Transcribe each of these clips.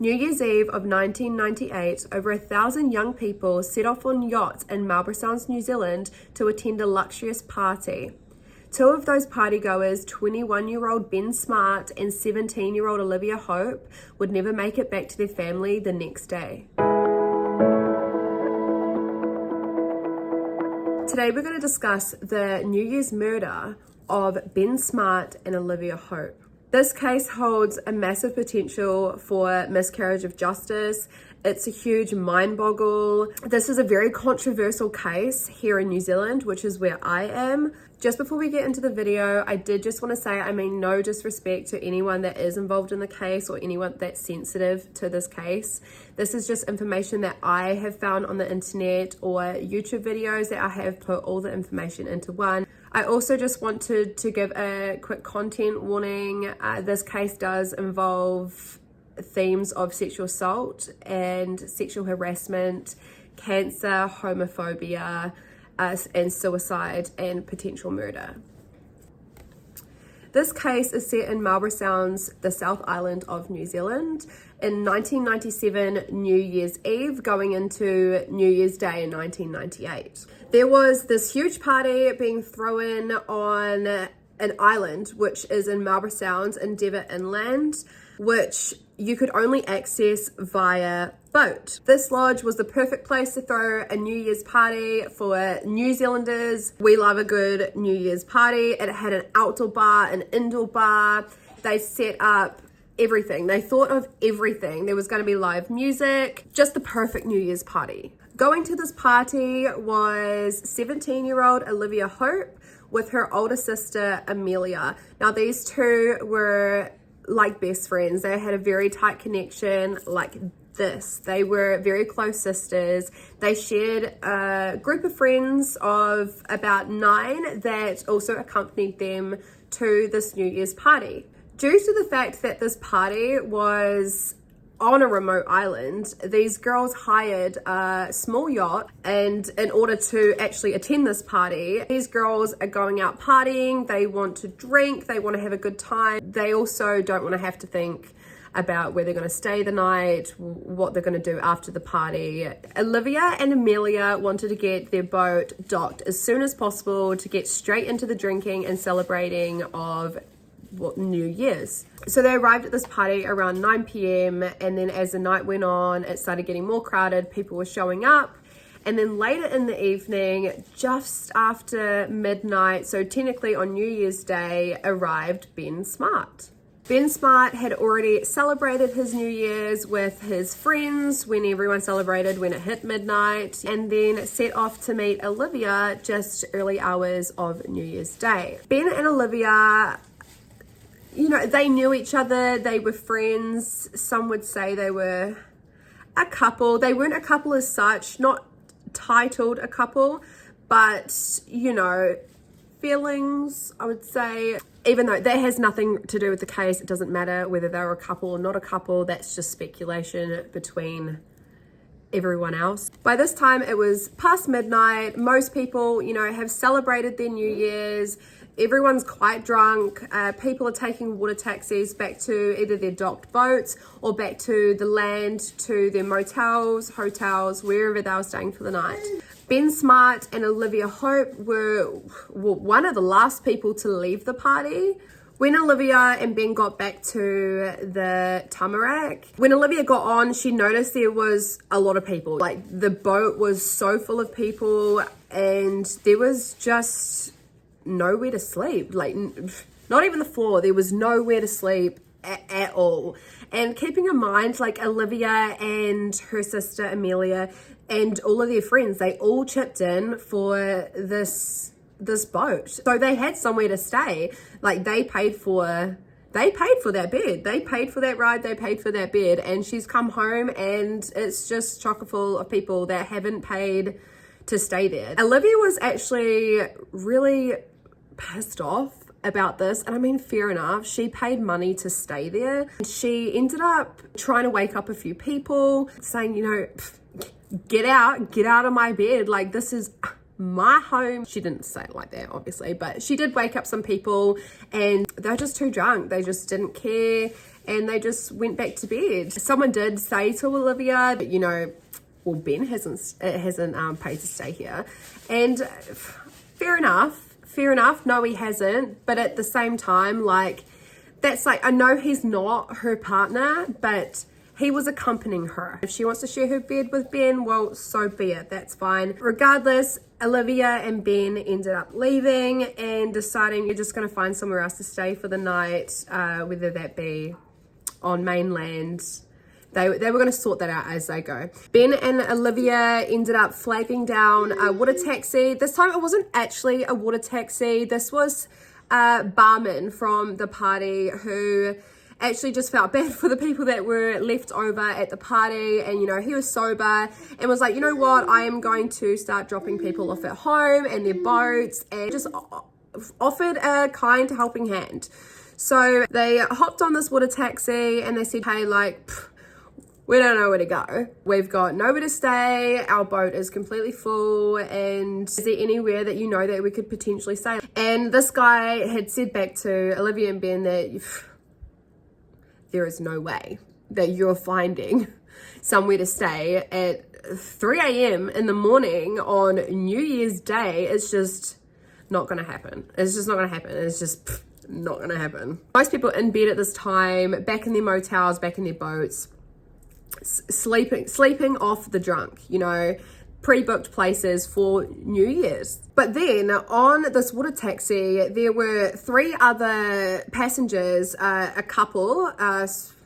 New Year's Eve of 1998, over 1,000 young people set off on yachts in Marlborough Sounds, New Zealand to attend a luxurious party. Two of those partygoers, 21-year-old Ben Smart and 17-year-old Olivia Hope, would never make it back to their family the next day. Today we're going to discuss the New Year's murder of Ben Smart and Olivia Hope. This case holds a massive potential for miscarriage of justice. It's a huge mind boggle. This is a very controversial case here in New Zealand, which is where I am. Just before we get into the video, I did just want to say I mean no disrespect to anyone that is involved in the case or anyone that's sensitive to this case. This is just information that I have found on the internet or YouTube videos that I have put all the information into one. I also just wanted to give a quick content warning. This case does involve themes of sexual assault and sexual harassment, cancer, homophobia, and suicide and potential murder. This case is set in Marlborough Sounds, the South Island of New Zealand, in 1997 New Year's Eve, going into New Year's Day in 1998. There was this huge party being thrown on an island, which is in Marlborough Sounds in Devon Inland, which you could only access via boat. This lodge was the perfect place to throw a New Year's party for New Zealanders. We love a good New Year's party. It had an outdoor bar, an indoor bar. They set up everything. They thought of everything. There was going to be live music, just the perfect New Year's party. Going to this party was 17-year-old Olivia Hope with her older sister Amelia. Now these two were like best friends. They had a very tight connection like this. They were very close sisters. They shared a group of friends of about 9 that also accompanied them to this New Year's party. Due to the fact that this party was on a remote island, these girls hired a small yacht, and in order to actually attend this party, these girls are going out partying, they want to drink, they want to have a good time. They also don't want to have to think about where they're going to stay the night, what they're going to do after the party. Olivia and Amelia wanted to get their boat docked as soon as possible to get straight into the drinking and celebrating of New Year's. So they arrived at this party around 9 p.m. and then as the night went on, it started getting more crowded. People were showing up, and then later in the evening, just after midnight, so technically on New Year's Day, arrived Ben Smart. Ben Smart had already celebrated his New Year's with his friends when everyone celebrated when it hit midnight, and then set off to meet Olivia just early hours of New Year's Day. Ben and Olivia, you know, they knew each other, they were friends. Some would say they were a couple. They weren't a couple as such, not titled a couple, but, you know, feelings, I would say. Even though that has nothing to do with the case, it doesn't matter whether they were a couple or not a couple. That's just speculation between everyone else. By this time, it was past midnight. Most people, you know, have celebrated their New Year's. Everyone's quite drunk. People are taking water taxis back to either their docked boats or back to the land, to their motels, hotels, wherever they were staying for the night. Ben Smart and Olivia Hope were one of the last people to leave the party. When Olivia and Ben got back to the Tamarack, when Olivia got on, she noticed there was a lot of people. Like, the boat was so full of people and there was just nowhere to sleep. Like, not even the floor. There was nowhere to sleep at all. And keeping in mind, like, Olivia and her sister Amelia and all of their friends, they all chipped in for this boat. So they had somewhere to stay. Like, they paid for that bed. They paid for that ride. They paid for that bed. And she's come home and it's just chock full of people that haven't paid to stay there. Olivia was actually really pissed off about this, and I mean, fair enough. She paid money to stay there. She ended up trying to wake up a few people, saying, you know, get out of my bed. Like, this is my home. She didn't say it like that, obviously, but she did wake up some people and they're just too drunk. They just didn't care and they just went back to bed. Someone did say to Olivia, you know, well, Ben hasn't paid to stay here. And fair enough. No, he hasn't. But at the same time, like, that's like, I know he's not her partner, but he was accompanying her. If she wants to share her bed with Ben, well, so be it. That's fine. Regardless, Olivia and Ben ended up leaving and deciding you're just going to find somewhere else to stay for the night, whether that be on mainland. They were going to sort that out as they go. Ben and Olivia ended up flagging down a water taxi. This time it wasn't actually a water taxi. This was a barman from the party who actually just felt bad for the people that were left over at the party. And, you know, he was sober and was like, you know what, I am going to start dropping people off at home and their boats, and just offered a kind helping hand. So they hopped on this water taxi and they said, hey, like, we don't know where to go. We've got nowhere to stay. Our boat is completely full. And is there anywhere that you know that we could potentially stay? And this guy had said back to Olivia and Ben that there is no way that you're finding somewhere to stay at 3 a.m. in the morning on New Year's Day. It's just not going to happen. It's just not going to happen. It's just not going to happen. Most people in bed at this time, back in their motels, back in their boats, sleeping off the drunk, you know, pre-booked places for New Year's. But then on this water taxi, there were 3 other passengers, a couple,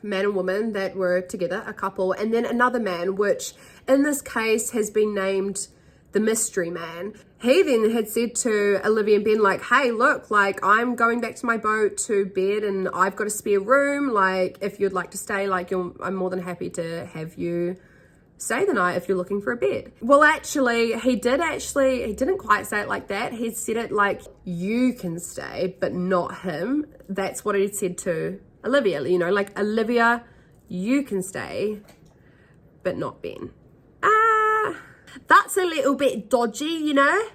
man and woman that were together, a couple, and then another man, which in this case has been named the mystery man. He then had said to Olivia and Ben, like, hey, look, like, I'm going back to my boat to bed and I've got a spare room. Like, if you'd like to stay, like, I'm more than happy to have you stay the night if you're looking for a bed. Well, actually, he didn't quite say it like that. He said it like, you can stay, but not him. That's what he said to Olivia, you know, like, Olivia, you can stay, but not Ben. That's a little bit dodgy, you know?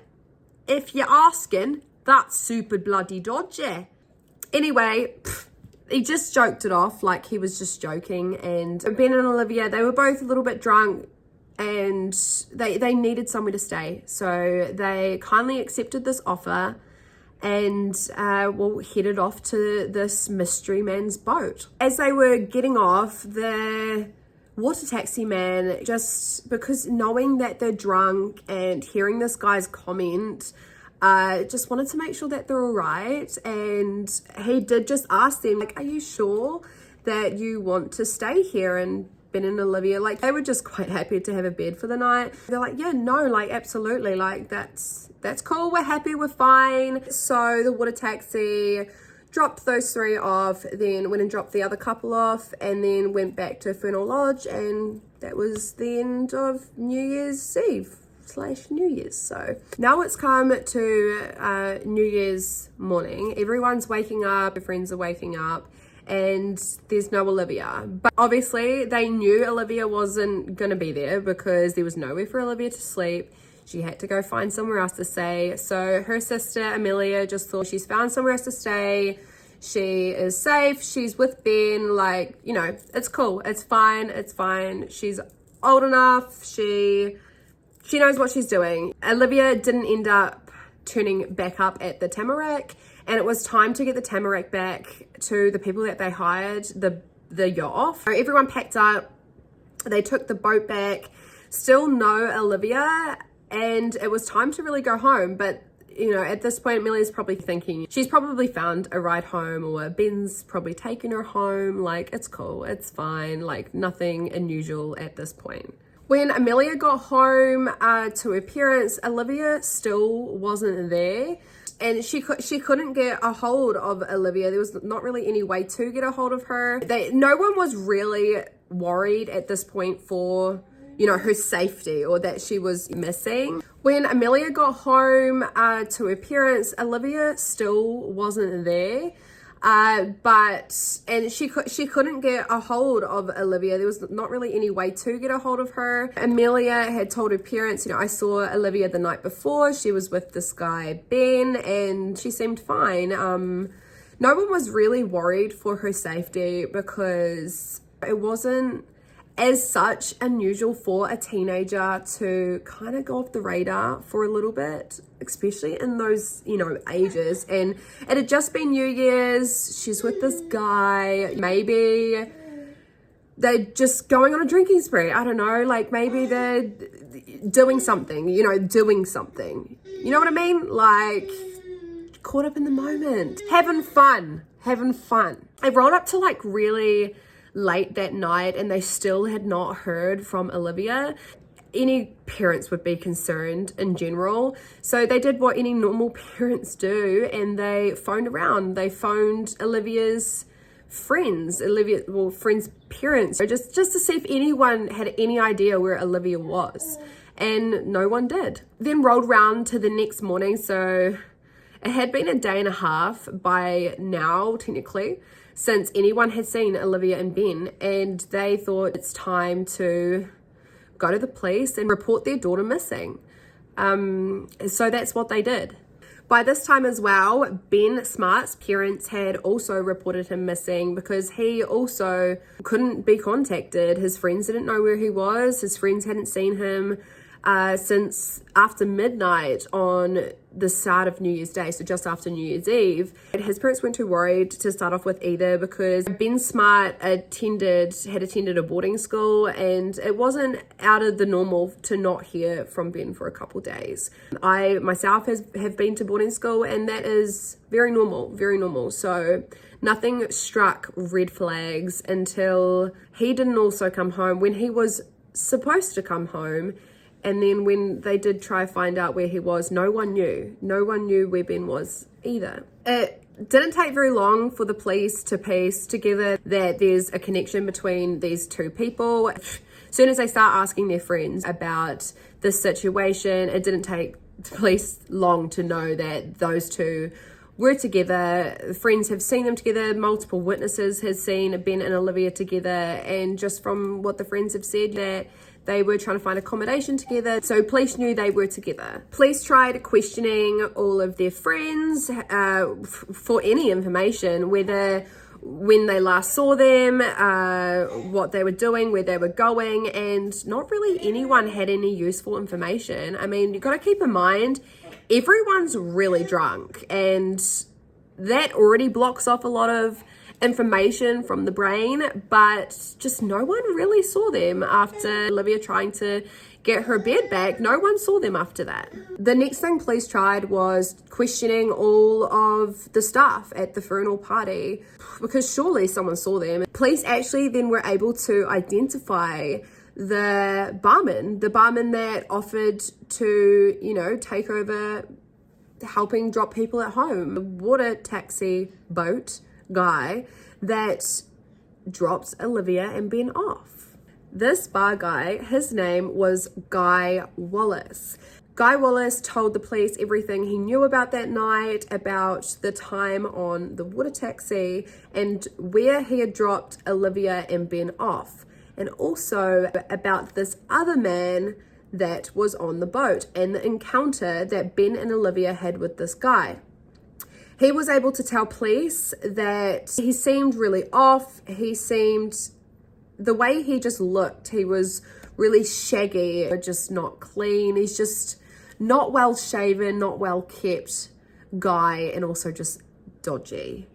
If you're asking, that's super bloody dodgy. Anyway, he just joked it off like he was just joking. And Ben and Olivia, they were both a little bit drunk and they needed somewhere to stay. So they kindly accepted this offer and headed off to this mystery man's boat. As they were getting off, the water taxi man, just because knowing that they're drunk and hearing this guy's comment, just wanted to make sure that they're all right. And he did just ask them, like, are you sure that you want to stay here? And Ben and Olivia, like, they were just quite happy to have a bed for the night. They're like, yeah, no, like, absolutely, like, that's cool, we're happy, we're fine. So the water taxi dropped those 3 off, then went and dropped the other couple off, and then went back to Fernal Lodge, and that was the end of New Year's Eve / New Year's. So now it's come to New Year's morning. Everyone's waking up, their friends are waking up, and there's no Olivia. But obviously they knew Olivia wasn't gonna be there because there was nowhere for Olivia to sleep. She had to go find somewhere else to stay. So her sister, Amelia, just thought she's found somewhere else to stay. She is safe. She's with Ben. Like, you know, it's cool. It's fine. It's fine. She's old enough. She knows what she's doing. Olivia didn't end up turning back up at the Tamarack. And it was time to get the Tamarack back to the people that they hired the yacht off. So everyone packed up. They took the boat back. Still no Olivia. And it was time to really go home. But, you know, at this point, Millie's probably thinking she's probably found a ride home, or Ben's probably taken her home. Like, it's cool. It's fine. Like, nothing unusual at this point. When Amelia got home to her parents, Olivia still wasn't there. And she couldn't get a hold of Olivia. There was not really any way to get a hold of her. No one was really worried at this point for, you know, her safety or that she was missing. When Amelia got home to her parents, Olivia still wasn't there. And she couldn't get a hold of Olivia. There was not really any way to get a hold of her. Amelia had told her parents, I saw Olivia the night before. She was with this guy, Ben, and she seemed fine. No one was really worried for her safety because it wasn't as such unusual for a teenager to kind of go off the radar for a little bit, especially in those, ages. And it had just been New Year's. She's with this guy. Maybe they're just going on a drinking spree. I don't know. Like maybe they're doing something, doing something. You know what I mean? Like caught up in the moment, having fun. I rolled up to like really late that night and they still had not heard from Olivia. Any parents would be concerned in general. So they did what any normal parents do and they phoned around. They phoned Olivia's friends, friends' parents, just to see if anyone had any idea where Olivia was. And no one did. Then rolled around to the next morning. So it had been a day and a half by now, technically, since anyone had seen Olivia and Ben, and they thought it's time to go to the police and report their daughter missing. So that's what they did. By this time as well, Ben Smart's parents had also reported him missing because he also couldn't be contacted. His friends didn't know where he was. His friends hadn't seen him since after midnight on the start of New Year's Day, so just after New Year's Eve. And his parents weren't too worried to start off with either because Ben Smart had attended a boarding school and it wasn't out of the normal to not hear from Ben for a couple days. I myself have been to boarding school and that is very normal. So nothing struck red flags until he didn't also come home when he was supposed to come home. And then when they did try to find out where he was, no one knew where Ben was either. It didn't take very long for the police to piece together that there's a connection between these two people. As soon as they start asking their friends about this situation, it didn't take the police long to know that those two were together. Friends have seen them together. Multiple witnesses have seen Ben and Olivia together. And just from what the friends have said, that they were trying to find accommodation together. So police knew they were together. Police tried questioning all of their friends for any information, whether when they last saw them, what they were doing, where they were going, and not really anyone had any useful information. I mean, you've got to keep in mind, everyone's really drunk and that already blocks off a lot of information from the brain, but just no one really saw them after Olivia trying to get her bed back. No one saw them after that. The next thing police tried was questioning all of the staff at the funeral party because surely someone saw them. Police actually then were able to identify the barman that offered to, take over helping drop people at home. The water taxi boat guy that dropped Olivia and Ben off. This bar guy, his name was Guy Wallace. Guy Wallace told the police everything he knew about that night, about the time on the water taxi and where he had dropped Olivia and Ben off, and also about this other man that was on the boat and the encounter that Ben and Olivia had with this guy. He was able to tell police that he seemed really off. The way he just looked, he was really shaggy, just not clean. He's just not well shaven, not well kept guy, and also just dodgy.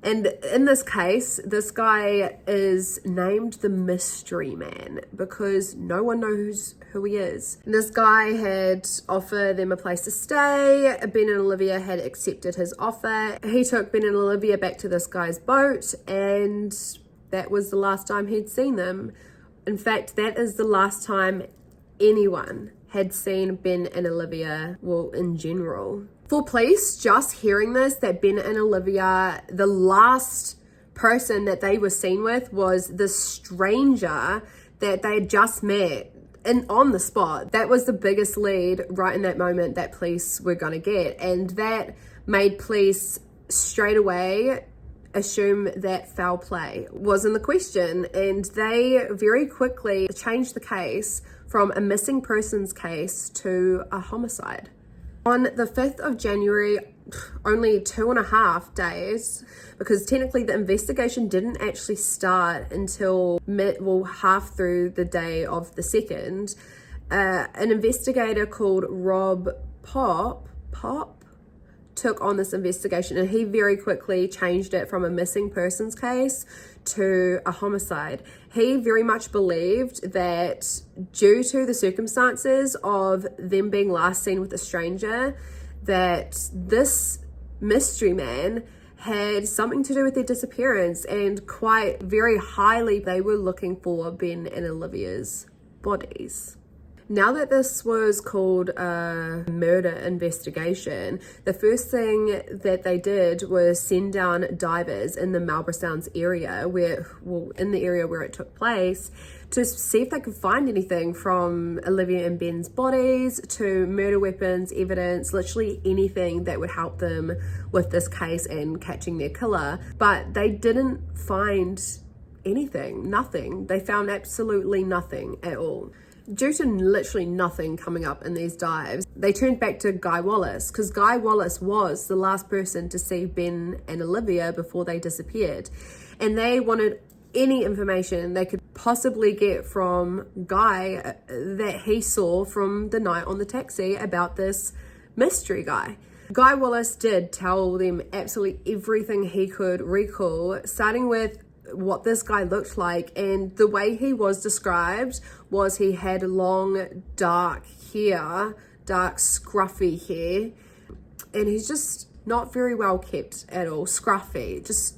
And in this case, this guy is named the Mystery Man because no one knows who he is. And this guy had offered them a place to stay. Ben and Olivia had accepted his offer. He took Ben and Olivia back to this guy's boat, and that was the last time he'd seen them. In fact, that is the last time anyone had seen Ben and Olivia, well, in general. For police, just hearing this, that Ben and Olivia, the last person that they were seen with was this stranger that they had just met and on the spot. That was the biggest lead right in that moment that police were going to get. And that made police straight away assume that foul play was in the question, and they very quickly changed the case from a missing persons case to a homicide. On the 5th of January, only 2.5 days, because technically the investigation didn't actually start until half through the day of the 2nd, an investigator called Rob Pop took on this investigation, and he very quickly changed it from a missing persons case to a homicide. He very much believed that due to the circumstances of them being last seen with a stranger, that this mystery man had something to do with their disappearance, and quite very highly they were looking for Ben and Olivia's bodies. Now that this was called a murder investigation, the first thing that they did was send down divers in the Marlborough Sounds area, in the area where it took place, to see if they could find anything from Olivia and Ben's bodies to murder weapons, evidence, literally anything that would help them with this case and catching their killer. But they didn't find anything, nothing. They found absolutely nothing at all. Due to literally nothing coming up in these dives, they turned back to Guy Wallace, because Guy Wallace was the last person to see Ben and Olivia before they disappeared. And they wanted any information they could possibly get from Guy that he saw from the night on the taxi about this mystery guy. Guy Wallace did tell them absolutely everything he could recall, starting with what this guy looked like, and the way he was described was he had long dark hair, dark scruffy hair, and he's just not very well kept at all, scruffy, just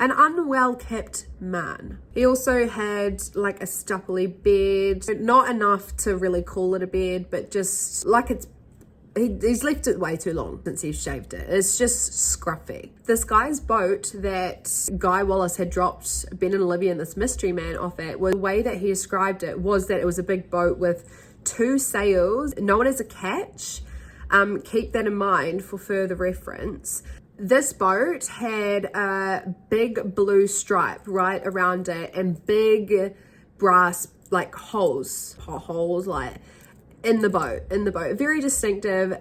an unwell kept man. He also had like a stubbly beard, not enough to really call it a beard, but just like he's left it way too long since he's shaved it. It's just scruffy. This guy's boat that Guy Wallace had dropped Ben and Olivia and this mystery man off at, the way that he described it was that it was a big boat with 2 sails, known as a catch. Keep that in mind for further reference. This boat had a big blue stripe right around it and big brass like holes like in the boat. Very distinctive,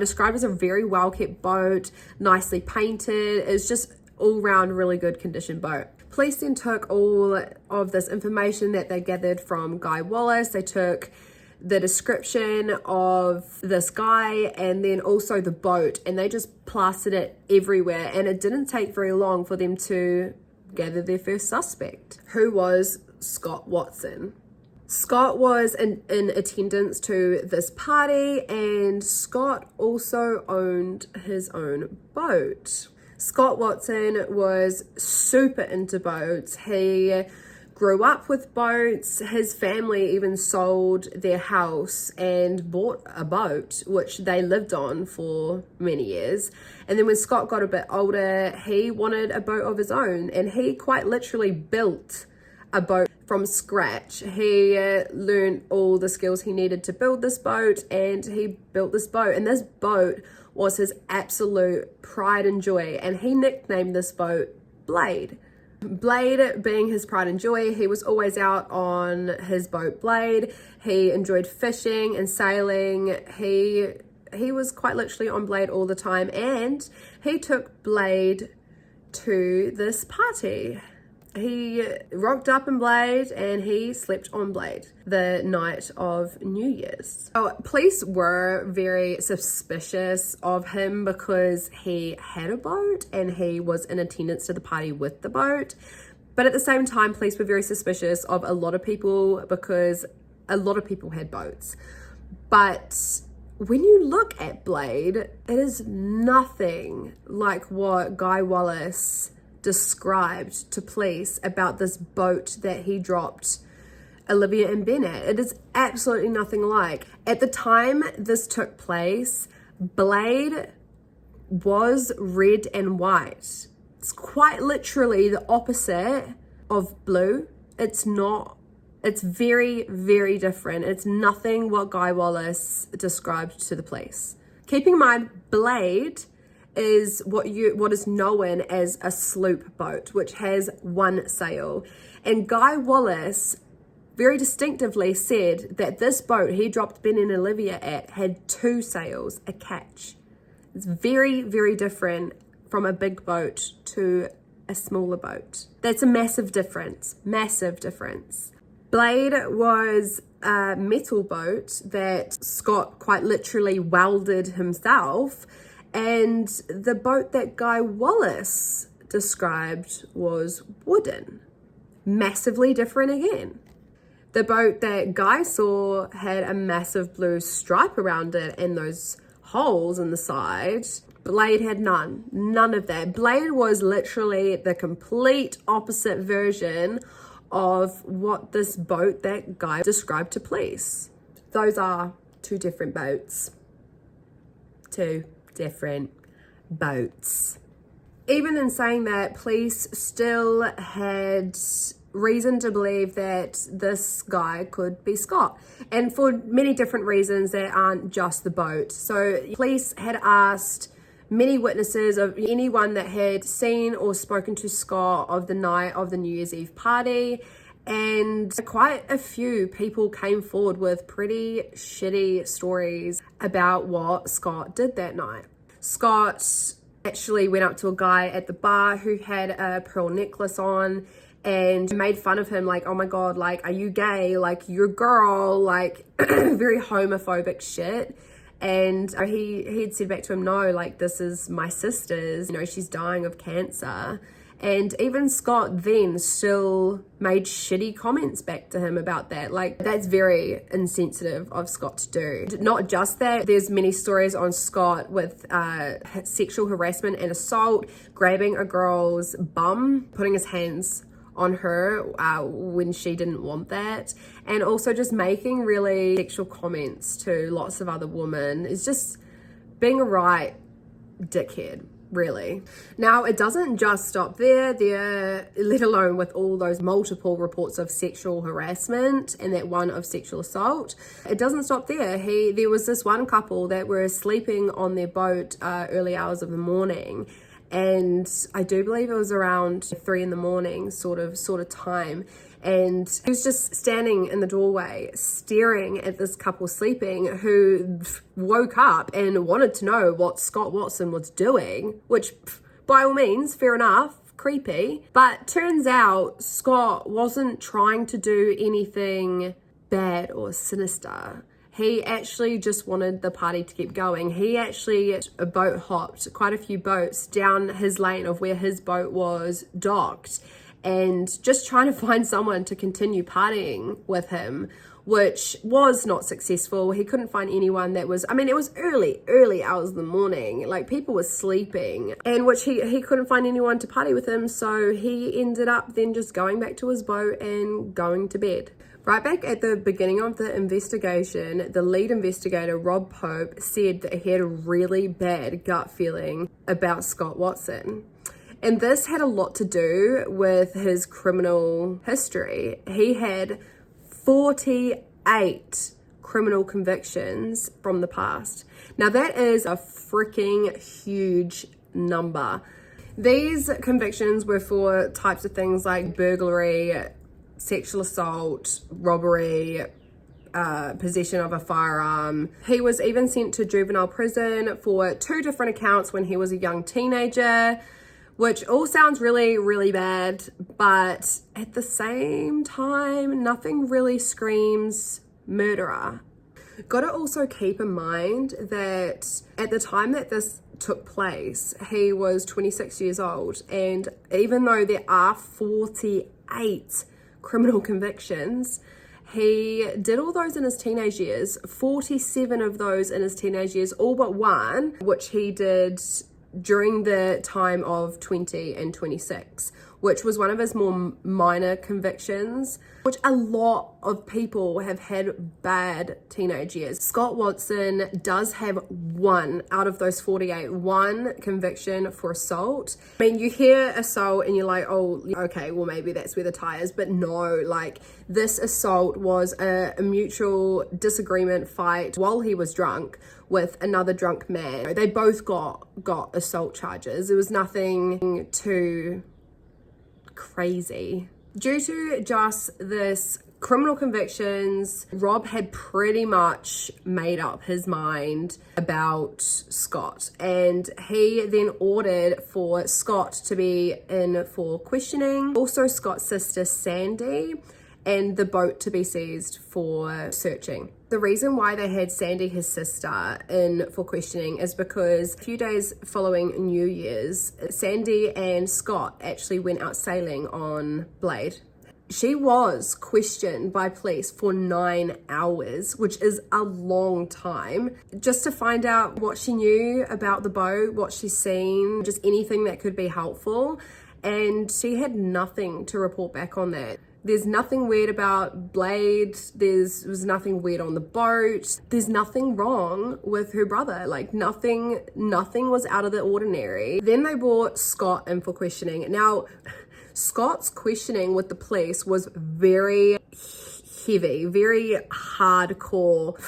described as a very well kept boat, nicely painted. It's just all round really good condition boat. Police then took all of this information that they gathered from Guy Wallace. They took the description of this guy and then also the boat, and they just plastered it everywhere. And it didn't take very long for them to gather their first suspect, who was Scott Watson. Scott was in attendance to this party, and Scott also owned his own boat. Scott Watson was super into boats. He grew up with boats. His family even sold their house and bought a boat, which they lived on for many years. And then when Scott got a bit older, he wanted a boat of his own, and he quite literally built a boat from scratch. He learned all the skills he needed to build this boat, and he built this boat. And this boat was his absolute pride and joy, and he nicknamed this boat Blade. Blade being his pride and joy. He was always out on his boat Blade. He enjoyed fishing and sailing. He was quite literally on Blade all the time, and he took Blade to this party. He rocked up in Blade and he slept on Blade the night of New Year's. Police were very suspicious of him because he had a boat and he was in attendance to the party with the boat. But at the same time, police were very suspicious of a lot of people because a lot of people had boats. But when you look at Blade, it is nothing like what Guy Wallace described to police about this boat that he dropped Olivia and Ben at. It is absolutely nothing like. At the time this took place, Blade was red and white. It's quite literally the opposite of blue. It's not. It's very, very different. It's nothing what Guy Wallace described to the police. Keep in mind, Blade is what is known as a sloop boat, which has one sail. And Guy Wallace very distinctively said that this boat he dropped Ben and Olivia at had two sails, a catch. It's very, very different from a big boat to a smaller boat. That's a massive difference, massive difference. Blade was a metal boat that Scott quite literally welded himself, and the boat that Guy Wallace described was wooden. Massively different again. The boat that Guy saw had a massive blue stripe around it and those holes in the side. Blade had none of that. Blade was literally the complete opposite version of what this boat that Guy described to police. Those are two different boats. Two different boats. Even in saying that, police still had reason to believe that this guy could be Scott, and for many different reasons that aren't just the boat. So police had asked many witnesses of anyone that had seen or spoken to Scott of the night of the New Year's Eve party, and quite a few people came forward with pretty shitty stories about what Scott did that night. Scott actually went up to a guy at the bar who had a pearl necklace on and made fun of him, like, oh my god, like, are you gay, like, you're a girl, like very homophobic shit. And he'd said back to him, no, like, this is my sister's, you know, she's dying of cancer. And even Scott then still made shitty comments back to him about that. Like, that's very insensitive of Scott to do. Not just that, there's many stories on Scott with sexual harassment and assault, grabbing a girl's bum, putting his hands on her when she didn't want that, and also just making really sexual comments to lots of other women. Is just being a right dickhead, really. Now, it doesn't just stop there, let alone with all those multiple reports of sexual harassment and that one of sexual assault. It doesn't stop there. There was this one couple that were sleeping on their boat early hours of the morning, and I do believe it was around 3 a.m, sort of time. And he was just standing in the doorway staring at this couple sleeping, who woke up and wanted to know what Scott Watson was doing, which by all means, fair enough, creepy. But turns out Scott wasn't trying to do anything bad or sinister. He actually just wanted the party to keep going. He actually boat hopped quite a few boats down his lane of where his boat was docked, and just trying to find someone to continue partying with him, which was not successful. He couldn't find anyone that was, I mean, it was early hours of the morning, like people were sleeping, and which he couldn't find anyone to party with him, so he ended up then just going back to his boat and going to bed. Right back at the beginning of the investigation, the lead investigator, Rob Pope, said that he had a really bad gut feeling about Scott Watson. And this had a lot to do with his criminal history. He had 48 criminal convictions from the past. Now that is a freaking huge number. These convictions were for types of things like burglary, sexual assault, robbery, possession of a firearm. He was even sent to juvenile prison for 2 different accounts when he was a young teenager, which all sounds really, really bad, but at the same time, nothing really screams murderer. Gotta also keep in mind that at the time that this took place, he was 26 years old, and even though there are 48 criminal convictions, he did all those in his teenage years, 47 of those in his teenage years, all but one, which he did during the time of 20 and 26, which was one of his more minor convictions, which a lot of people have had bad teenage years. Scott Watson does have 1 out of those 48, 1 conviction for assault. I mean, you hear assault and you're like, oh, okay, well, maybe that's where the tie is. But no, like, this assault was a mutual disagreement fight while he was drunk with another drunk man. They both got assault charges. It was nothing too crazy. Due to just this criminal convictions, Rob had pretty much made up his mind about Scott, and he then ordered for Scott to be in for questioning, also Scott's sister Sandy, and the boat to be seized for searching. The reason why they had Sandy, his sister, in for questioning is because a few days following New Year's, Sandy and Scott actually went out sailing on Blade. She was questioned by police for 9 hours, which is a long time, just to find out what she knew about the boat, what she's seen, just anything that could be helpful. And she had nothing to report back on that. There's nothing weird about Blade. There was nothing weird on the boat. There's nothing wrong with her brother. Like nothing was out of the ordinary. Then they brought Scott in for questioning. Now, Scott's questioning with the police was very heavy, very hardcore.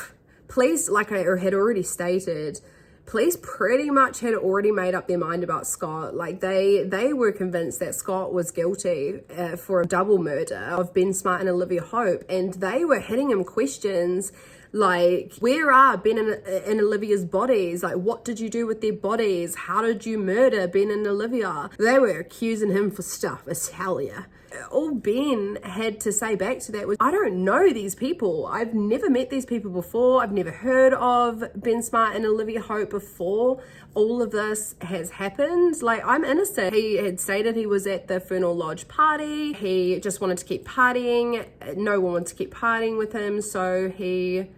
Police, like I had already stated, police pretty much had already made up their mind about Scott. Like they were convinced that Scott was guilty for a double murder of Ben Smart and Olivia Hope, and they were hitting him questions like, where are Ben and Olivia's bodies? Like, what did you do with their bodies? How did you murder Ben and Olivia? They were accusing him for stuff, I tell ya. All Ben had to say back to that was, I don't know these people. I've never met these people before. I've never heard of Ben Smart and Olivia Hope before all of this has happened. Like, I'm innocent. He had stated he was at the Fernal Lodge party. He just wanted to keep partying. No one wanted to keep partying with him, so he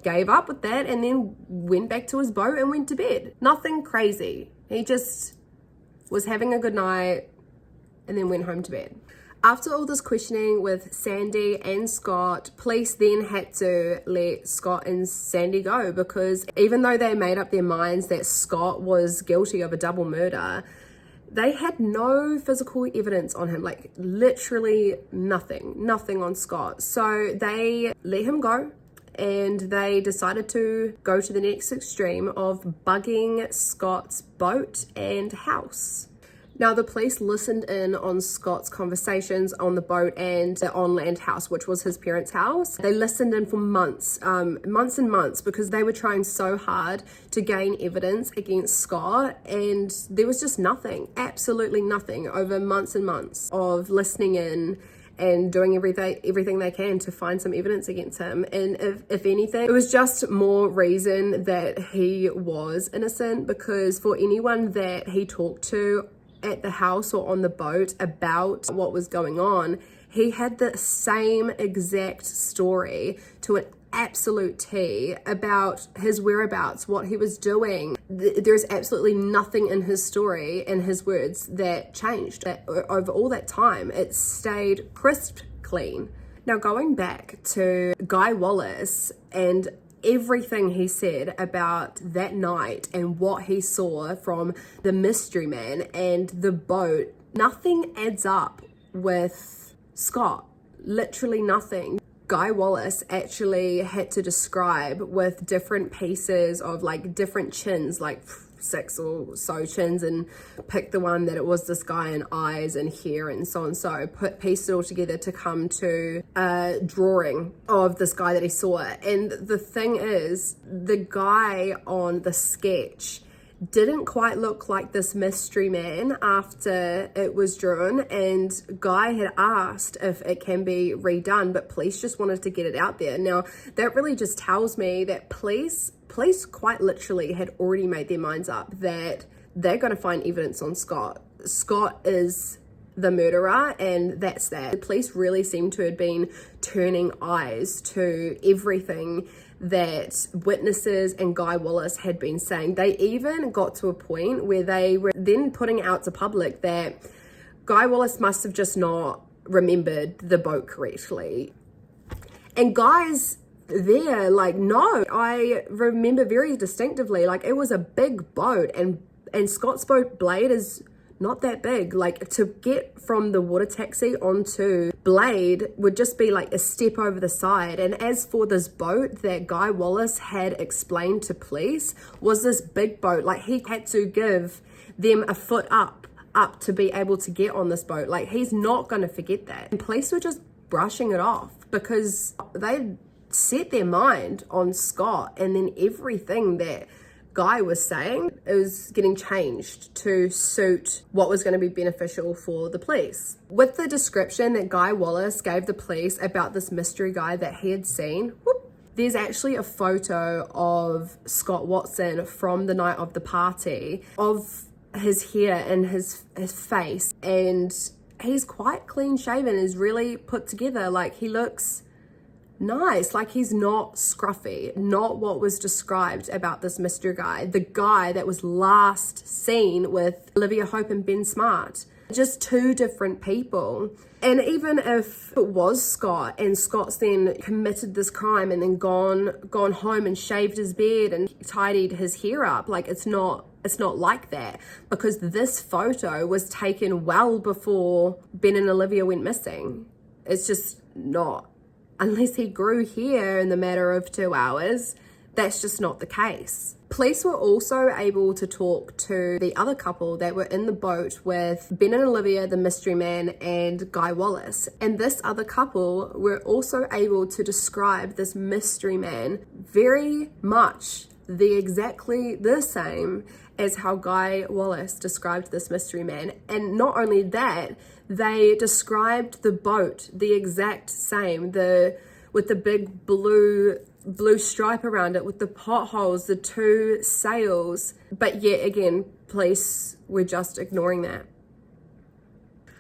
gave up with that and then went back to his boat and went to bed. Nothing crazy. He just was having a good night and then went home to bed. After all this questioning with Sandy and Scott, police then had to let Scott and Sandy go, because even though they made up their minds that Scott was guilty of a double murder, they had no physical evidence on him, like literally nothing on Scott. So they let him go, and they decided to go to the next extreme of bugging Scott's boat and house. Now, the police listened in on Scott's conversations on the boat and the on-land house, which was his parents' house. They listened in for months and months, because they were trying so hard to gain evidence against Scott, and there was just nothing, absolutely nothing, over months and months of listening in and doing everything they can to find some evidence against him. And if anything, it was just more reason that he was innocent, because for anyone that he talked to at the house or on the boat about what was going on, he had the same exact story to an absolute T about his whereabouts, what he was doing. There's absolutely nothing in his story and his words that changed. Over all that time, it stayed crisp clean. Now, going back to Guy Wallace and everything he said about that night and what he saw from the mystery man and the boat, nothing adds up with Scott. Literally nothing. Guy Wallace actually had to describe with different pieces of like different chins, like 6 or so chins, and pick the one that it was this guy and eyes and hair and so and so, pieced it all together to come to a drawing of this guy that he saw. And the thing is, the guy on the sketch didn't quite look like this mystery man after it was drawn, and Guy had asked if it can be redone, but police just wanted to get it out there. Now, that really just tells me that police quite literally had already made their minds up that they're going to find evidence on Scott. Scott is the murderer, and that's that. The police really seem to have been turning eyes to everything that witnesses and Guy Wallace had been saying. They even got to a point where they were then putting out to public that Guy Wallace must have just not remembered the boat correctly. And guys there, like, no, I remember very distinctively, like, it was a big boat, and Scott's boat Blade is not that big. Like, to get from the water taxi onto Blade would just be like a step over the side. And as for this boat that Guy Wallace had explained to police was this big boat, like, he had to give them a foot up to be able to get on this boat. Like, he's not going to forget that. And police were just brushing it off because they set their mind on Scott, and then everything that Guy was saying, it was getting changed to suit what was going to be beneficial for the police. With the description that Guy Wallace gave the police about this mystery guy that he had seen, there's actually a photo of Scott Watson from the night of the party, of his hair and his face, and he's quite clean shaven, is really put together. Like, he looks nice, like he's not scruffy, not what was described about this mystery guy, the guy that was last seen with Olivia Hope and Ben Smart. Just two different people. And even if it was Scott, and Scott's then committed this crime and then gone home and shaved his beard and tidied his hair up, like, it's not like that, because this photo was taken well before Ben and Olivia went missing. It's just not. Unless he grew hair in the matter of 2 hours, that's just not the case. Police were also able to talk to the other couple that were in the boat with Ben and Olivia, the mystery man, and Guy Wallace. And this other couple were also able to describe this mystery man very much exactly the same as how Guy Wallace described this mystery man. And not only that, they described the boat the exact same, with the big blue stripe around it, with the potholes, the two sails. But yet again, police were just ignoring that.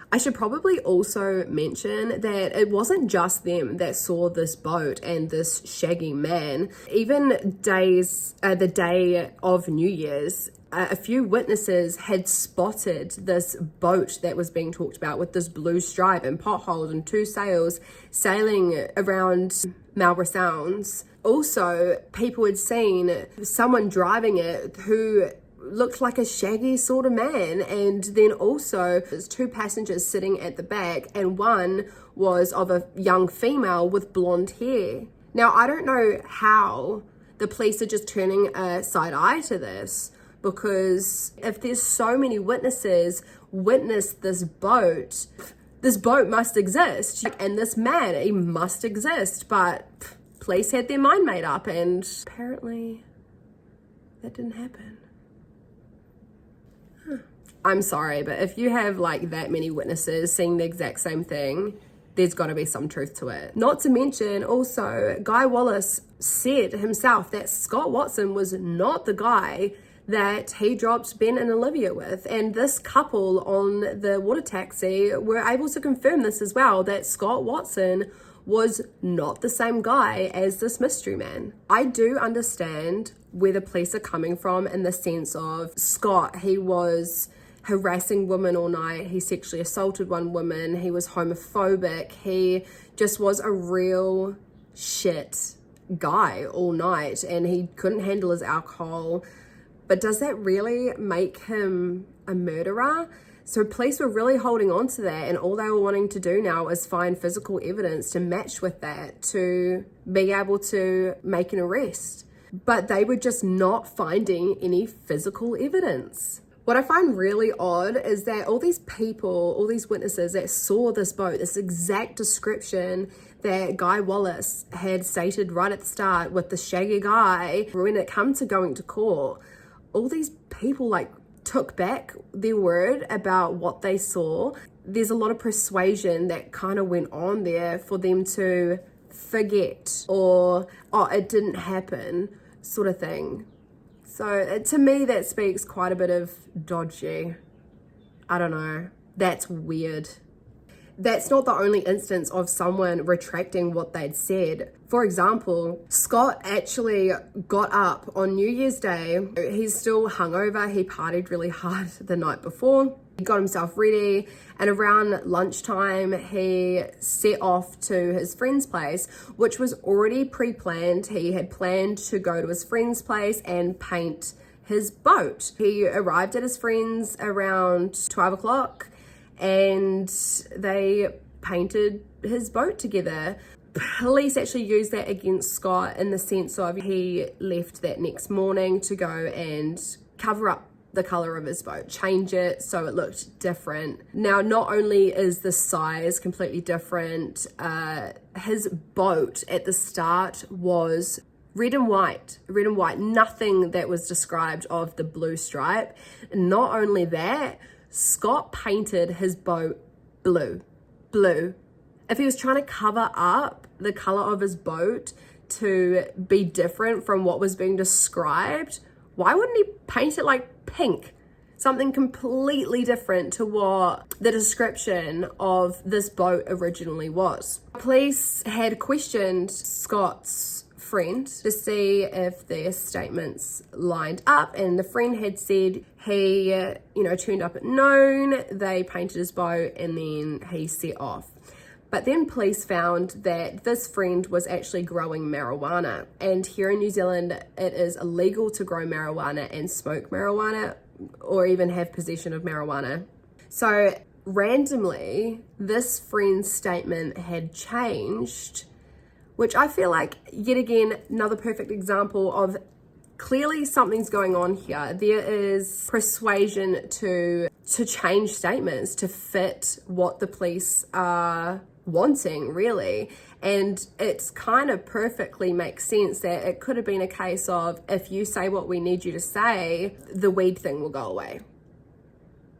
I should probably also mention that it wasn't just them that saw this boat and this shaggy man. Even the day of New Year's, a few witnesses had spotted this boat that was being talked about with this blue stripe and potholes and two sails sailing around Marlborough Sounds. Also, people had seen someone driving it who looked like a shaggy sort of man, and then also there's two passengers sitting at the back, and one was of a young female with blonde hair. Now, I don't know how the police are just turning a side eye to this, because if there's so many witnesses witnessed this boat must exist, and this man, he must exist. But police had their mind made up, and apparently that didn't happen. I'm sorry, but if you have like that many witnesses seeing the exact same thing, there's got to be some truth to it. Not to mention also, Guy Wallace said himself that Scott Watson was not the guy that he dropped Ben and Olivia with. And this couple on the water taxi were able to confirm this as well, that Scott Watson was not the same guy as this mystery man. I do understand where the police are coming from, in the sense of Scott, he was harassing women all night, he sexually assaulted one woman, he was homophobic, he just was a real shit guy all night, and he couldn't handle his alcohol. But does that really make him a murderer? So police were really holding on to that, and all they were wanting to do now is find physical evidence to match with that to be able to make an arrest. But they were just not finding any physical evidence. What I find really odd is that all these people, all these witnesses that saw this boat, this exact description that Guy Wallace had stated right at the start with the shaggy guy, when it comes to going to court, all these people like took back their word about what they saw. There's a lot of persuasion that kind of went on there for them to forget, or, oh, it didn't happen, sort of thing. So to me, that speaks quite a bit of dodgy. I don't know. That's weird. That's not the only instance of someone retracting what they'd said. For example, Scott actually got up on New Year's Day. He's still hungover. He partied really hard the night before. He got himself ready, and around lunchtime, he set off to his friend's place, which was already pre-planned. He had planned to go to his friend's place and paint his boat. He arrived at his friend's around 12 o'clock, and they painted his boat together. Police actually used that against Scott in the sense of he left that next morning to go and cover up the color of his boat, change it so it looked different. Now, not only is the size completely different, his boat at the start was red and white, nothing that was described of the blue stripe. Not only that, Scott painted his boat blue. If he was trying to cover up the color of his boat to be different from what was being described, why wouldn't he paint it like pink? Something completely different to what the description of this boat originally was. Police had questioned Scott's friend to see if their statements lined up, and the friend had said he, turned up at noon, they painted his boat, and then he set off. But then police found that this friend was actually growing marijuana. And here in New Zealand, it is illegal to grow marijuana and smoke marijuana or even have possession of marijuana. So randomly, this friend's statement had changed, which I feel like, yet again, another perfect example of clearly something's going on here. There is persuasion to change statements to fit what the police are wanting, really. And it's kind of perfectly makes sense that it could have been a case of, if you say what we need you to say, the weed thing will go away.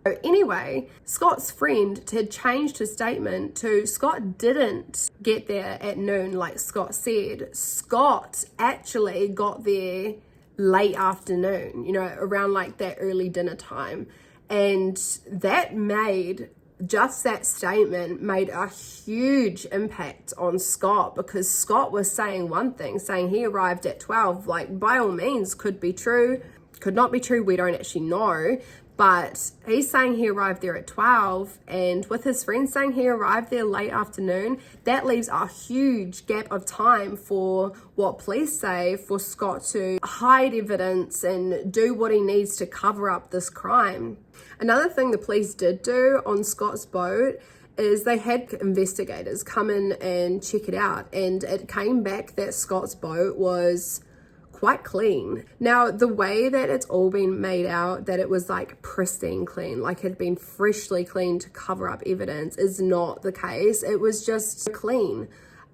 So anyway, Scott's friend had changed his statement to Scott didn't get there at noon like Scott said. Scott actually got there late afternoon, around like that early dinner time. And that statement made a huge impact on Scott, because Scott was saying one thing, saying he arrived at 12, like by all means could be true, could not be true, we don't actually know. But he's saying he arrived there at 12, and with his friend saying he arrived there late afternoon, that leaves a huge gap of time for what police say for Scott to hide evidence and do what he needs to cover up this crime. Another thing the police did do on Scott's boat is they had investigators come in and check it out, and it came back that Scott's boat was quite clean. Now, the way that it's all been made out, that it was like pristine clean, like it had been freshly cleaned to cover up evidence, is not the case. It was just clean.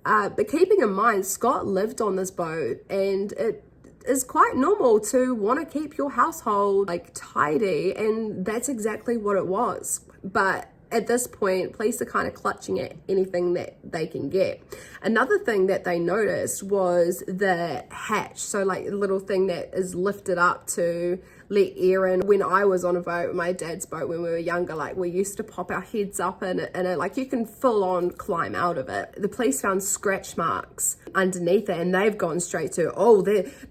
But keeping in mind, Scott lived on this boat, and it is quite normal to want to keep your household like tidy, and that's exactly what it was. But at this point, police are kind of clutching at anything that they can get. Another thing that they noticed was the hatch. So like the little thing that is lifted up to let air in. When I was on a boat, my dad's boat, when we were younger, like we used to pop our heads up in it, like you can full on climb out of it. The police found scratch marks underneath it, and they've gone straight to,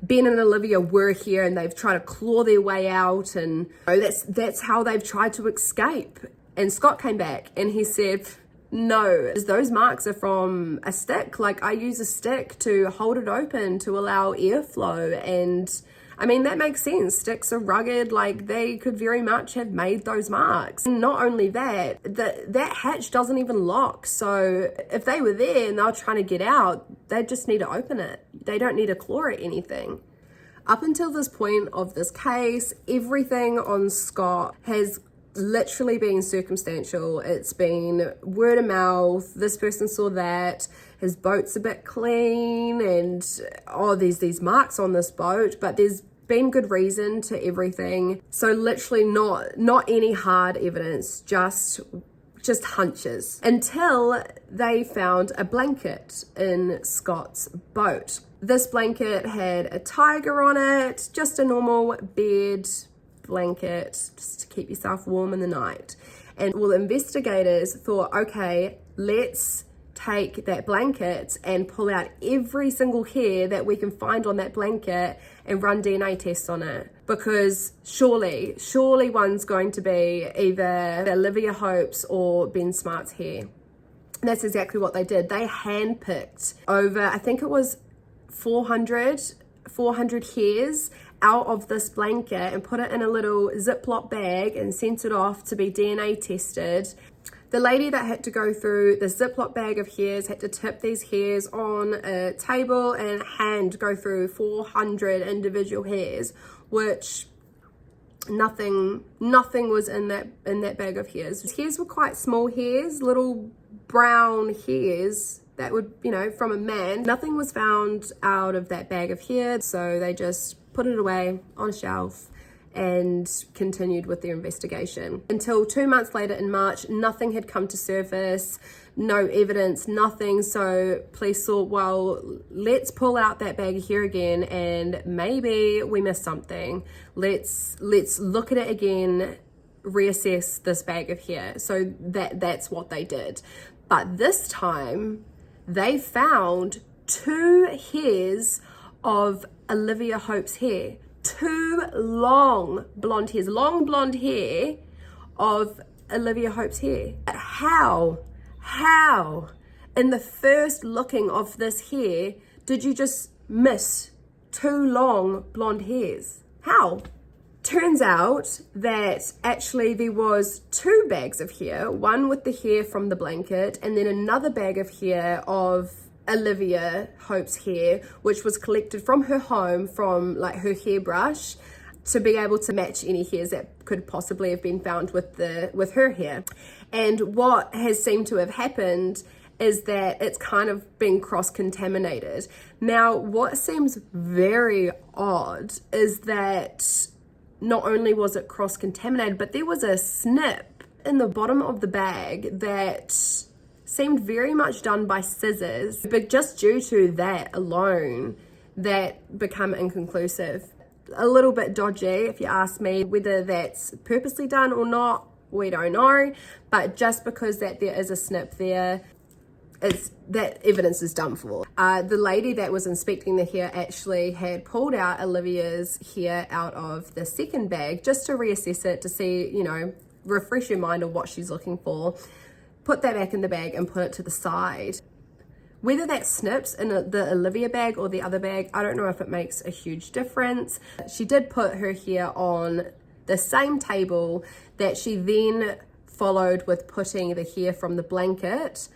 Ben and Olivia were here and they've tried to claw their way out, and that's how they've tried to escape. And Scott came back and he said, no, those marks are from a stick. Like I use a stick to hold it open to allow airflow. And I mean, that makes sense. Sticks are rugged, like they could very much have made those marks. And not only that, that hatch doesn't even lock. So if they were there and they were trying to get out, they just need to open it. They don't need to claw at anything. Up until this point of this case, everything on Scott has literally been circumstantial. It's been word of mouth. This person saw that his boat's a bit clean, and there's these marks on this boat, but there's been good reason to everything. So literally not any hard evidence, just hunches, until they found a blanket in Scott's boat. This blanket had a tiger on it, just a normal bed blanket, just to keep yourself warm in the night. And the investigators thought, okay, let's take that blanket and pull out every single hair that we can find on that blanket and run DNA tests on it. Because surely one's going to be either Olivia Hope's or Ben Smart's hair. And that's exactly what they did. They handpicked over, I think it was 400 hairs out of this blanket and put it in a little Ziploc bag and sent it off to be DNA tested. The lady that had to go through the Ziploc bag of hairs had to tip these hairs on a table and hand go through 400 individual hairs, which nothing was in that bag of hairs. His hairs were quite small hairs, little brown hairs that would, from a man. Nothing was found out of that bag of hair, so they just put it away on a shelf and continued with their investigation. Until 2 months later in March, nothing had come to surface, no evidence, nothing. So police thought, well, let's pull out that bag of hair again and maybe we missed something. Let's look at it again, reassess this bag of hair. So that's what they did. But this time they found 2 hairs of Olivia Hope's hair. 2 long blonde hair of Olivia Hope's hair. How in the first looking of this hair did you just miss 2 long blonde hairs? How? Turns out that actually there was 2 bags of hair, one with the hair from the blanket and then another bag of hair of Olivia Hope's hair, which was collected from her home, from like her hairbrush, to be able to match any hairs that could possibly have been found with her hair. And what has seemed to have happened is that it's kind of been cross-contaminated. Now, what seems very odd is that not only was it cross-contaminated, but there was a snip in the bottom of the bag that seemed very much done by scissors, but just due to that alone, that become inconclusive. A little bit dodgy, if you ask me. Whether that's purposely done or not, we don't know, but just because that there is a snip there, that evidence is done for. The lady that was inspecting the hair actually had pulled out Olivia's hair out of the second bag just to reassess it, to see, refresh your mind on what she's looking for. Put that back in the bag and put it to the side. Whether that snips in the Olivia bag or the other bag, I don't know if it makes a huge difference. She did put her hair on the same table that she then followed with putting the hair from the blanket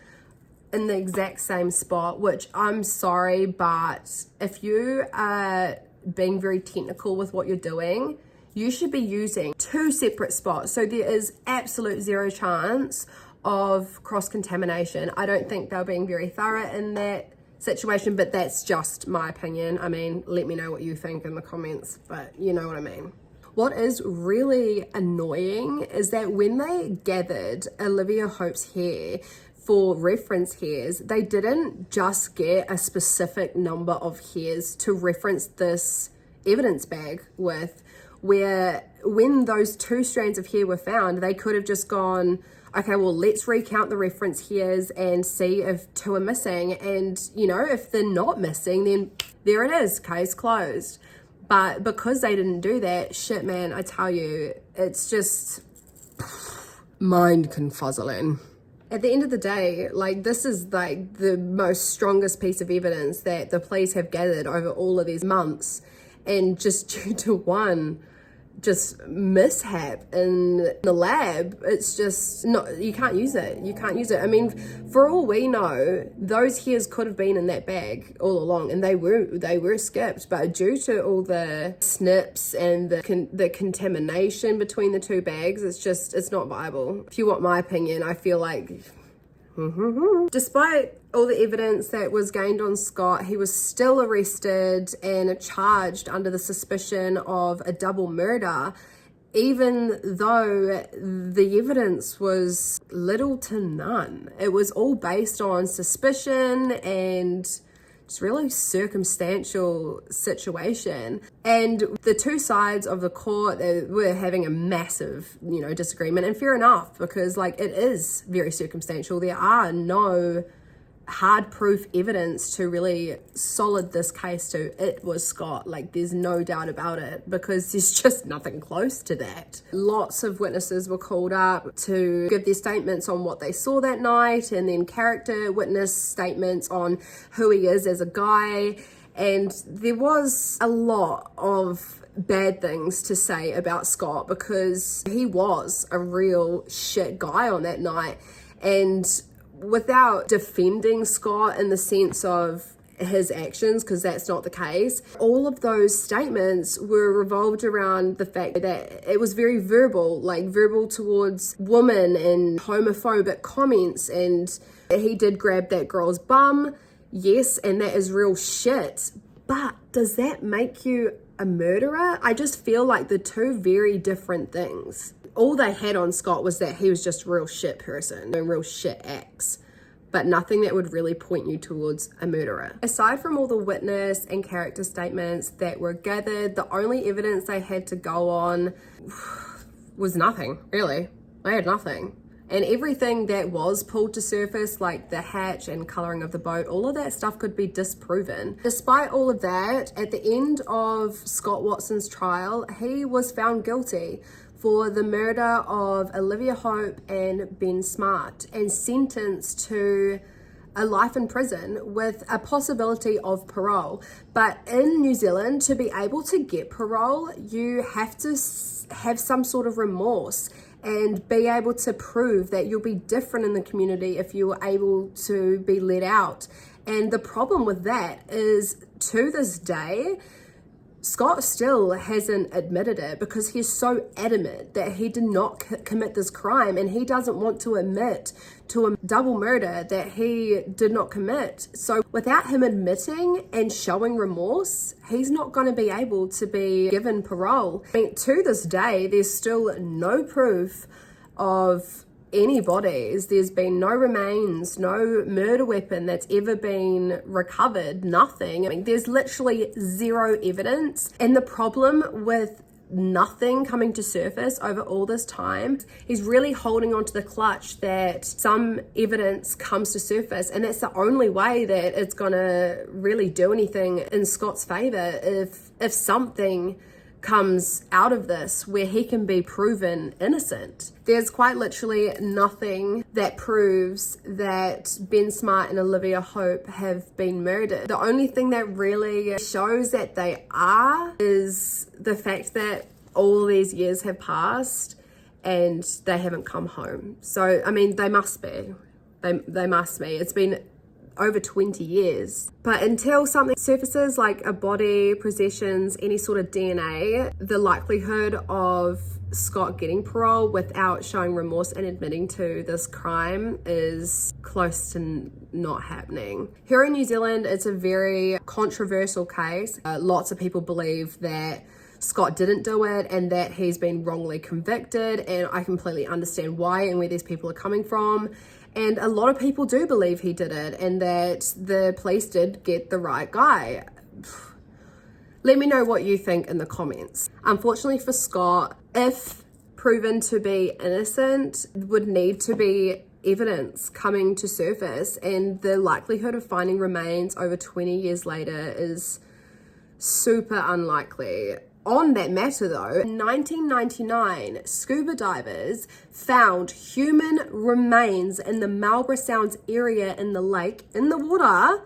in the exact same spot, which I'm sorry, but if you are being very technical with what you're doing, you should be using 2 separate spots. So there is absolute 0 chance of cross-contamination. I don't think they're being very thorough in that situation, but that's just my opinion. I mean, let me know what you think in the comments, but you know what I mean. What is really annoying is that when they gathered Olivia Hope's hair for reference hairs, they didn't just get a specific number of hairs to reference this evidence bag with, where when those 2 strands of hair were found, they could have just gone, okay, well, let's recount the reference hairs and see if 2 are missing. And, if they're not missing, then there it is, case closed. But because they didn't do that, shit, man, I tell you, it's just mind confuzzling. At the end of the day, this is the most strongest piece of evidence that the police have gathered over all of these months. And just due to one mishap in the lab, it's just not, you can't use it. I mean, for all we know, those hairs could have been in that bag all along, and they were skipped, but due to all the snips and the contamination between the 2 bags, it's not viable. If you want my opinion, I feel like despite all the evidence that was gained on Scott, he was still arrested and charged under the suspicion of a double murder, even though the evidence was little to none. It was all based on suspicion and just really circumstantial situation. And the 2 sides of the court, they were having a massive, disagreement, and fair enough, because it is very circumstantial. There are no hard proof evidence to really solid this case to it was Scott. Like, there's no doubt about it, because there's just nothing close to that. Lots of witnesses were called up to give their statements on what they saw that night, and then character witness statements on who he is as a guy. And there was a lot of bad things to say about Scott, because he was a real shit guy on that night. And without defending Scott in the sense of his actions, because that's not the case, all of those statements were revolved around the fact that it was very verbal, like verbal towards women and homophobic comments. And he did grab that girl's bum, yes, and that is real shit. But does that make you a murderer? I just feel like they're two very different things. All they had on Scott was that he was just a real shit person and real shit acts, but nothing that would really point you towards a murderer. Aside from all the witness and character statements that were gathered, the only evidence they had to go on was nothing, really. They had nothing. And everything that was pulled to surface, like the hatch and colouring of the boat, all of that stuff could be disproven. Despite all of that, at the end of Scott Watson's trial, he was found guilty for the murder of Olivia Hope and Ben Smart, and sentenced to a life in prison with a possibility of parole. But in New Zealand, to be able to get parole, you have to have some sort of remorse and be able to prove that you'll be different in the community if you were able to be let out. And the problem with that is, to this day, Scott still hasn't admitted it, because he's so adamant that he did not commit this crime, and he doesn't want to admit to a double murder that he did not commit. So without him admitting and showing remorse, he's not going to be able to be given parole. I mean, to this day, there's still no proof of any bodies. There's been no remains, no murder weapon that's ever been recovered, nothing. I mean, there's literally zero evidence. And the problem with nothing coming to surface over all this time, he's really holding on to the clutch that some evidence comes to surface, and that's the only way that it's gonna really do anything in Scott's favor. If something comes out of this where he can be proven innocent. There's quite literally nothing that proves that Ben Smart and Olivia Hope have been murdered. The only thing that really shows that they are is the fact that all these years have passed and they haven't come home. So, I mean, they must be. They must be. It's been over 20 years. But until something surfaces, like a body, possessions, any sort of DNA, the likelihood of Scott getting parole without showing remorse and admitting to this crime is close to not happening. Here in New Zealand, it's a very controversial case. Lots of people believe that Scott didn't do it and that he's been wrongly convicted, and I completely understand why and where these people are coming from. And a lot of people do believe he did it and that the police did get the right guy. Let me know what you think in the comments. Unfortunately for Scott, if proven to be innocent, would need to be evidence coming to surface, and the likelihood of finding remains over 20 years later is super unlikely. On that matter though, in 1999, scuba divers found human remains in the Marlborough Sounds area in the lake, in the water,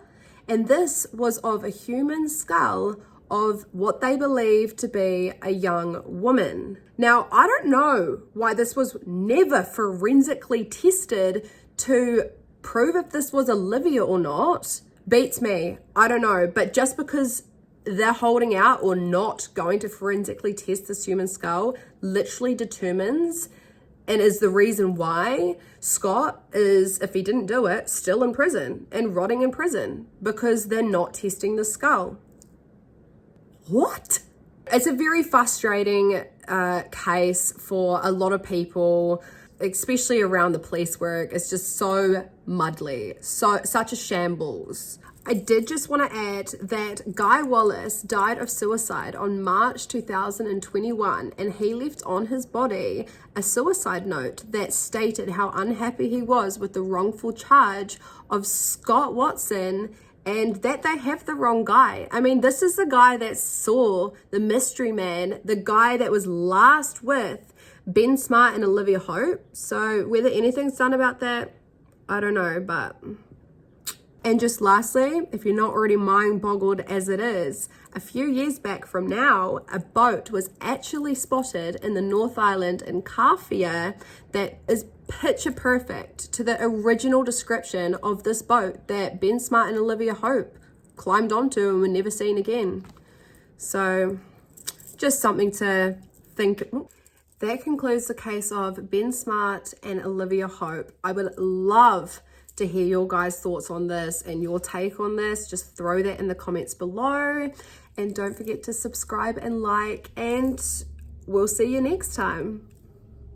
and this was of a human skull of what they believed to be a young woman. Now, I don't know why this was never forensically tested to prove if this was Olivia or not. Beats me, I don't know, but just because they're holding out or not going to forensically test this human skull literally determines and is the reason why Scott is, if he didn't do it, still in prison and rotting in prison, because they're not testing the skull. What? It's a very frustrating case for a lot of people, especially around the police work. It's just so muddly, such a shambles. I did just want to add that Guy Wallace died of suicide on March 2021, and he left on his body a suicide note that stated how unhappy he was with the wrongful charge of Scott Watson and that they have the wrong guy. I mean, this is the guy that saw the mystery man, the guy that was last with Ben Smart and Olivia Hope. So whether anything's done about that, I don't know, but... And just lastly, if you're not already mind boggled as it is, a few years back from now, a boat was actually spotted in the North Island in Carfia that is picture perfect to the original description of this boat that Ben Smart and Olivia Hope climbed onto and were never seen again. So just something to think. That concludes the case of Ben Smart and Olivia Hope. I would love to hear your guys' thoughts on this and your take on this. Just throw that in the comments below, and don't forget to subscribe and like, and we'll see you next time.